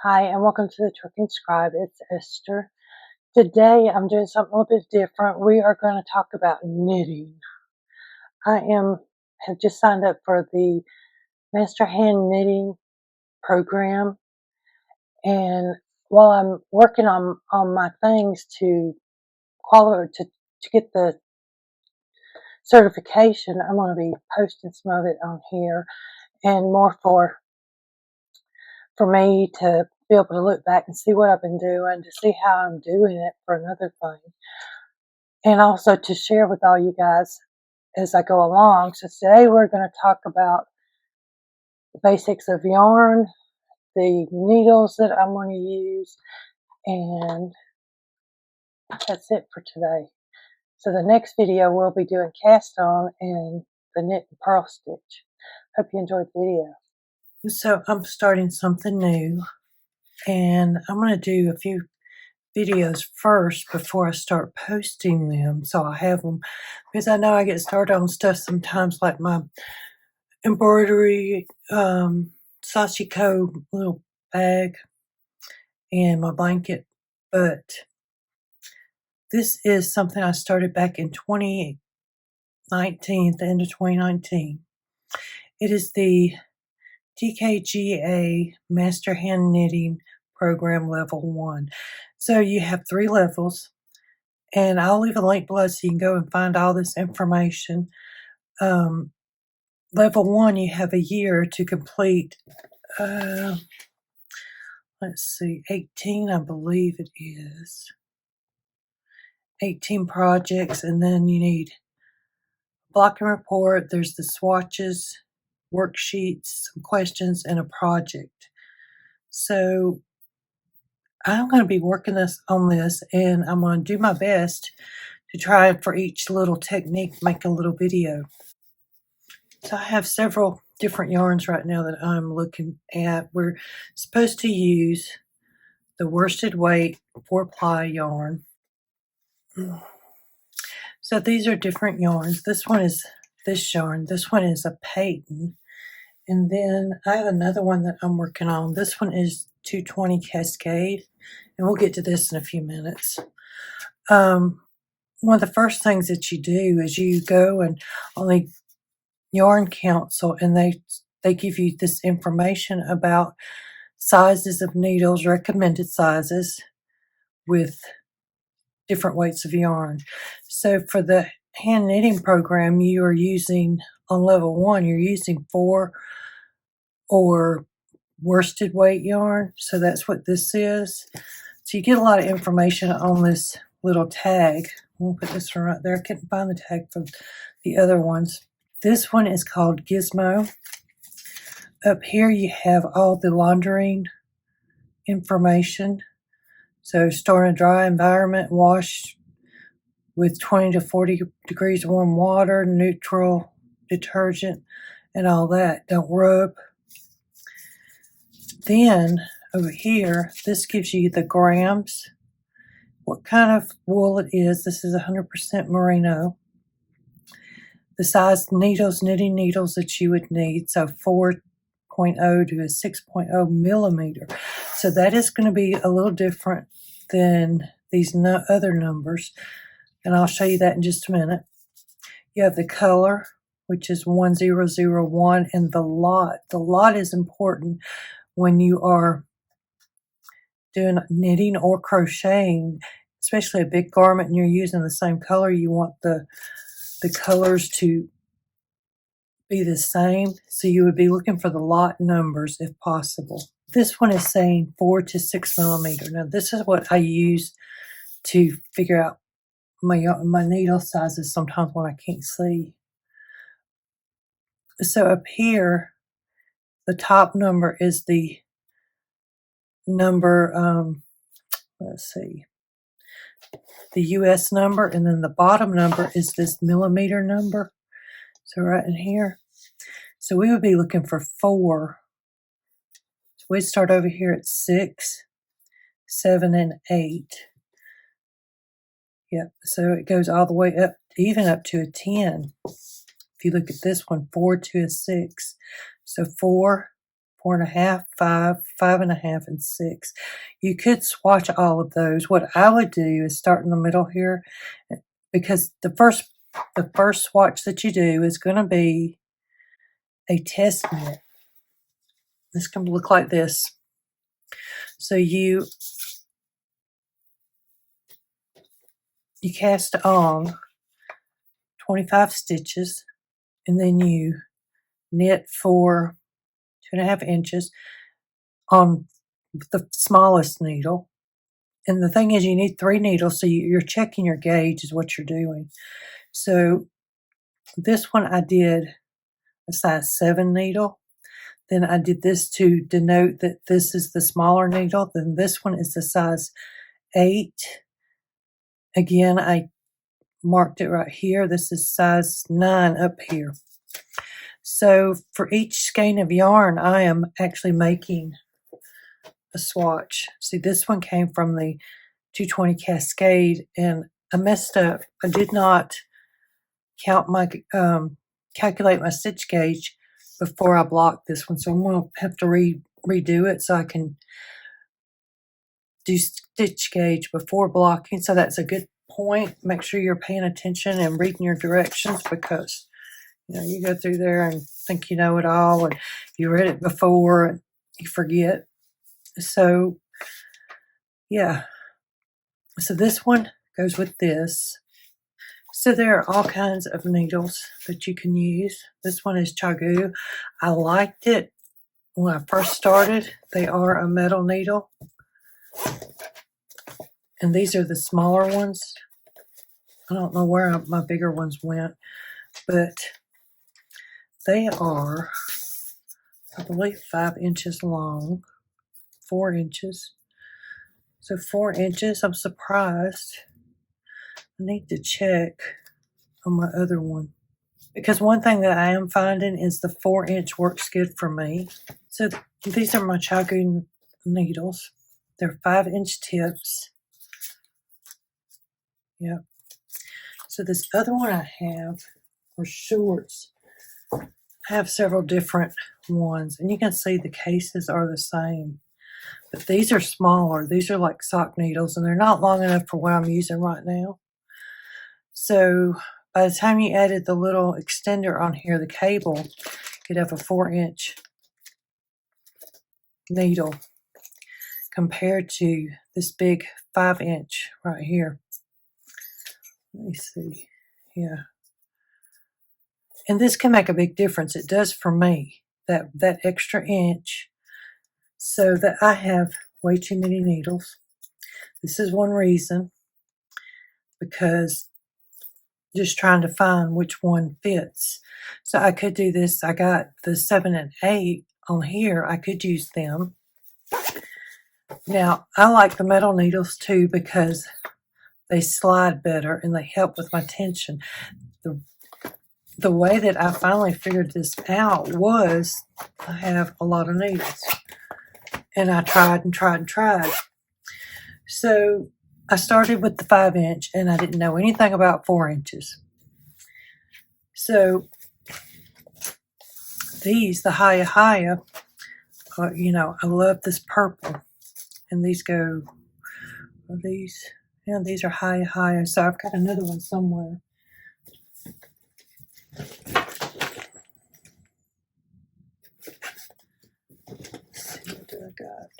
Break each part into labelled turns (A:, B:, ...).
A: Hi, and welcome to the Trucking Scribe. It's Esther. Today, I'm doing something a little bit different. We are going to talk about knitting. Have just signed up for the Master Hand Knitting program, and while I'm working on my things to qualify to get the certification, I'm going to be posting some of it on here, and more for me to be able to look back and see what I've been doing, to see how I'm doing it for another thing, and also to share with all you guys as I go along. So today we're going to talk about the basics of yarn, the needles that I'm going to use, and that's it for today. So the next video we'll be doing cast on and the knit and purl stitch. Hope you enjoyed the video. So I'm starting something new, and I'm going to do a few videos first before I start posting them, so I have them, because I know I get started on stuff sometimes, like my embroidery sashiko little bag and my blanket, but this is something I started back in 2019, the end of 2019. It is the TKGA Master Hand Knitting Program Level 1. So you have 3 levels, and I'll leave a link below so you can go and find all this information. Level 1, you have a year to complete, let's see, 18, I believe it is. 18 projects, and then you need block and report. There's the swatches, worksheets, some questions, and a project. So I'm going to be working on this, and I'm going to do my best to try for each little technique, make a little video. So I have several different yarns right now that I'm looking at. We're supposed to use the worsted weight 4-ply yarn. So these are different yarns. This one is this yarn. This one is a patent. And then I have another one that I'm working on. This one is 220 Cascade. And we'll get to this in a few minutes. One of the first things that you do is you go and on the Yarn Council, and they give you this information about sizes of needles, recommended sizes with different weights of yarn. So for the hand knitting program, you are using, on level 1, you're using 4 or worsted weight yarn. So that's what this is. So you get a lot of information on this little tag. We'll put this one right there. I couldn't find the tag for the other ones. This one is called Gizmo. Up here you have all the laundering information. So store in a dry environment, wash with 20 to 40 degrees warm water, neutral detergent, and all that. Don't rub. Then over here, this gives you the grams, what kind of wool it is. This is 100% merino. The size needles, knitting needles that you would need, so 4.0 to a 6.0 millimeter. So that is going to be a little different than these other numbers, and I'll show you that in just a minute. You have the color, which is 1001, and the lot. The lot is important when you are doing knitting or crocheting, especially a big garment and you're using the same color. You want the colors to be the same, so you would be looking for the lot numbers if possible. This one is saying 4 to 6 millimeter. Now this is what I use to figure out my needle sizes sometimes when I can't see. So up here, the top number is the number, let's see, the US number, and then the bottom number is this millimeter number. So right in here. So we would be looking for 4. So we'd start over here at 6, 7, and 8. Yep, so it goes all the way up, even up to a 10. If you look at this one, 4 to a 6. So 4, 4.5, 5, 5.5, and 6. You could swatch all of those. What I would do is start in the middle here, because the first swatch that you do is going to be a test knit. This can look like this. So you cast on 25 stitches, and then you knit for 2.5 inches on the smallest needle. And the thing is, you need 3 needles, so you're checking your gauge is what you're doing. So this one I did a size 7 needle. Then I did this to denote that this is the smaller needle. Then this one is the size 8. Again, I marked it right here. This is size 9 up here. So for each skein of yarn, I am actually making a swatch. See, this one came from the 220 Cascade, and I messed up. I did not count my calculate my stitch gauge before I blocked this one, so I'm going to have to redo it so I can do stitch gauge before blocking. So that's a good point. Make sure you're paying attention and reading your directions, because you go through there and think you know it all, and you read it before and you forget. So yeah, so this one goes with this. So there are all kinds of needles that you can use. This one is Chagu. I liked it when I first started. They are a metal needle. And these are the smaller ones. I don't know where my bigger ones went, but they are, I believe, 5 inches long, 4 inches. So 4 inches, I'm surprised. I need to check on my other one, because one thing that I am finding is the 4-inch works good for me. So these are my Chagu needles. They're 5-inch tips. Yep. So this other one I have are shorts. I have several different ones, and you can see the cases are the same. But these are smaller. These are like sock needles, and they're not long enough for what I'm using right now. So by the time you added the little extender on here, the cable, you'd have a 4-inch needle compared to this big 5-inch right here. Let me see. Yeah. And this can make a big difference. It does for me, that extra inch. So that I have way too many needles. This is one reason, because just trying to find which one fits. So I could do this. I got the 7 and 8 on here. I could use them. Now, I like the metal needles too, because they slide better and they help with my tension. The way that I finally figured this out was I have a lot of needles. And I tried and tried and tried. So I started with the 5-inch, and I didn't know anything about 4 inches. So these, the Haya, I love this purple. And these go, are these? Yeah, these are Haya. So I've got another one somewhere. Let's see, what do I got?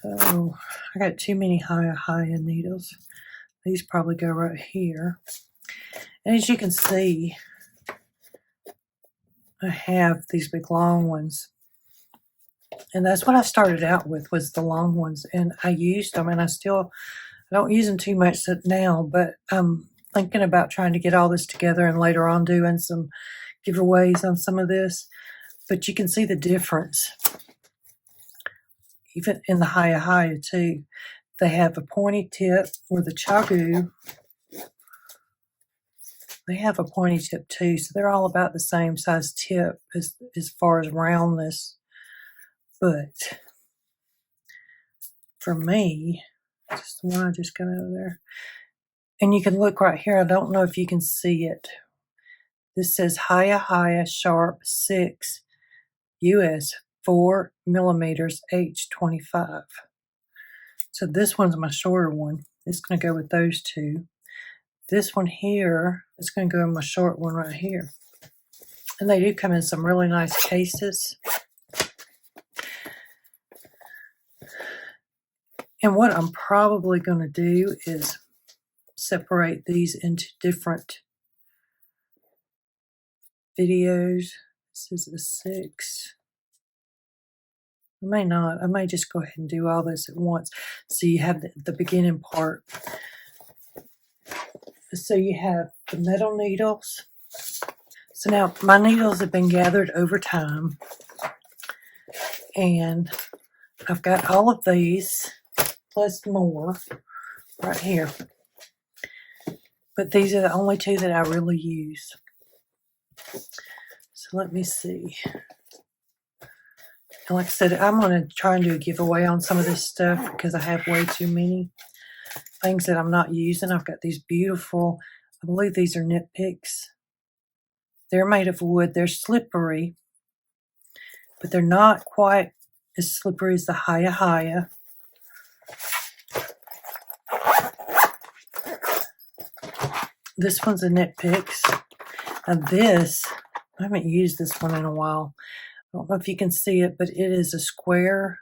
A: So I got too many Haya needles. These probably go right here. And as you can see, I have these big long ones. And that's what I started out with, was the long ones. And I used them, and I don't use them too much now, but I'm thinking about trying to get all this together and later on doing some giveaways on some of this. But you can see the difference. Even in the Haya too. They have a pointy tip, where the Chagu, they have a pointy tip too. So they're all about the same size tip as far as roundness. But for me, just the one I just got out of there. And you can look right here. I don't know if you can see it. This says Haya Sharp 6 US 4 millimeters H25. So this one's my shorter one. It's going to go with those two. This one here is going to go in my short one right here. And they do come in some really nice cases. And what I'm probably going to do is separate these into different videos. This is a 6. I may not. I may just go ahead and do all this at once. So you have the beginning part. So you have the metal needles. So now my needles have been gathered over time. And I've got all of these, plus more, right here. But these are the only two that I really use. So let me see. And like I said, I'm going to try and do a giveaway on some of this stuff because I have way too many things that I'm not using. I've got these beautiful, I believe these are nit picks. They're made of wood. They're slippery, but they're not quite as slippery as the Haya. This one's a nit picks. And this, I haven't used this one in a while. I don't know if you can see it, but it is a square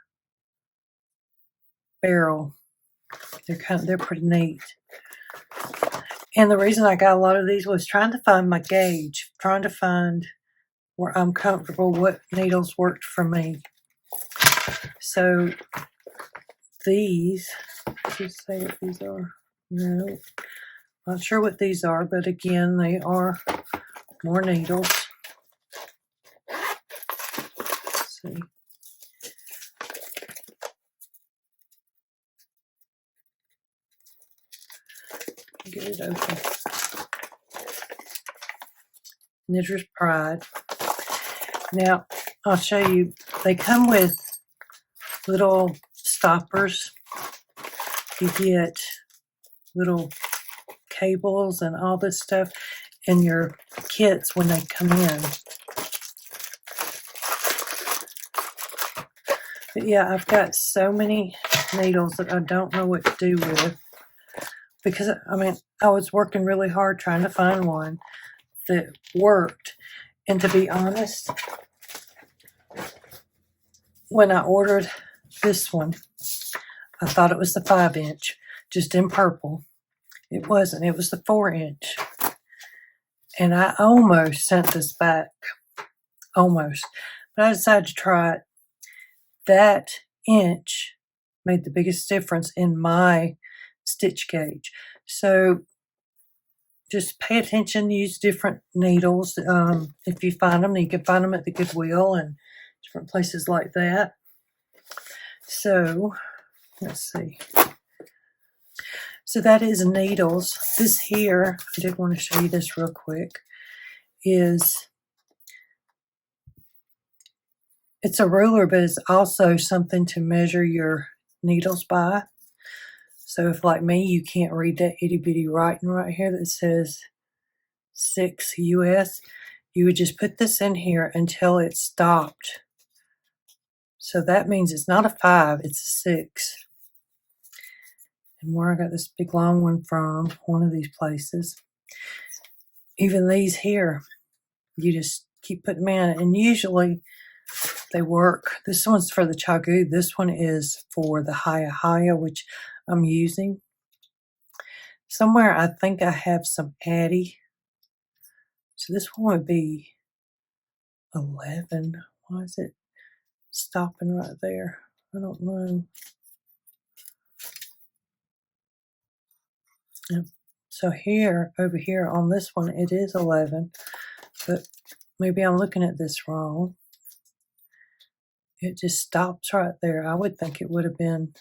A: barrel. They're pretty neat. And the reason I got a lot of these was trying to find my gauge, trying to find where I'm comfortable, what needles worked for me. So these, just say what these are. No, not sure what these are, but again, they are more needles. Let's see. Get it open. Knitter's Pride. Now, I'll show you. They come with little stoppers. You get little cables and all this stuff in your kits when they come in. But yeah, I've got so many needles that I don't know what to do with. Because, I mean, I was working really hard trying to find one that worked. And to be honest, when I ordered this one, I thought it was the 5-inch, just in purple. It wasn't. It was the 4-inch. And I almost sent this back. Almost. But I decided to try it. That inch made the biggest difference in my stitch gauge. So just pay attention, use different needles. If you find them, you can find them at the Goodwill and different places like that. So let's see. So that is needles. This here, I did want to show you this real quick, it's a ruler, but it's also something to measure your needles by. So if, like me, you can't read that itty bitty writing right here that says 6 US, you would just put this in here until it stopped. So that means it's not a 5, it's a 6. And where I got this big long one from, one of these places. Even these here, you just keep putting them in, and usually they work. This one's for the Chagu. This one is for the Haya, which I'm using. Somewhere I think I have some Addy. So this one would be 11. Why is it stopping right there? I don't know. So here, over here on this one, it is 11. But maybe I'm looking at this wrong. It just stops right there. I would think it would have been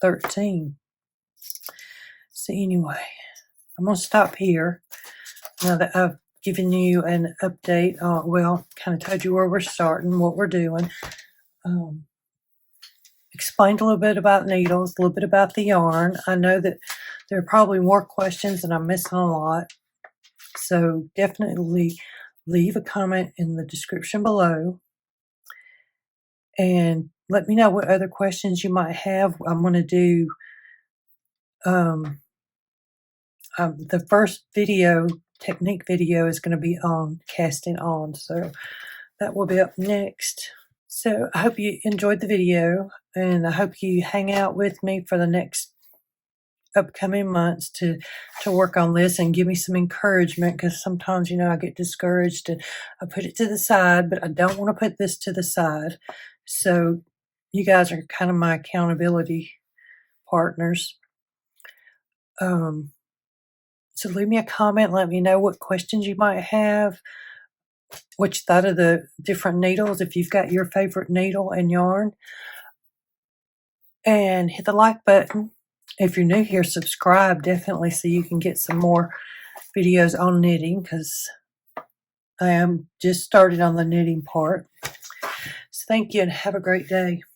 A: 13. So anyway, I'm going to stop here now that I've given you an update. Well, kind of told you where we're starting, what we're doing. Explained a little bit about needles, a little bit about the yarn. I know that there are probably more questions and I'm missing a lot. So definitely leave a comment in the description below and let me know what other questions you might have. I'm going to do the first video, technique video, is going to be on casting on. So that will be up next. So I hope you enjoyed the video, and I hope you hang out with me for the next upcoming months to work on this and give me some encouragement, because sometimes, I get discouraged and I put it to the side, but I don't want to put this to the side. So you guys are kind of my accountability partners. So leave me a comment, let me know what questions you might have, what you thought of the different needles, if you've got your favorite needle and yarn. And hit the like button. If you're new here, subscribe definitely so you can get some more videos on knitting, because I am just started on the knitting part. So thank you and have a great day.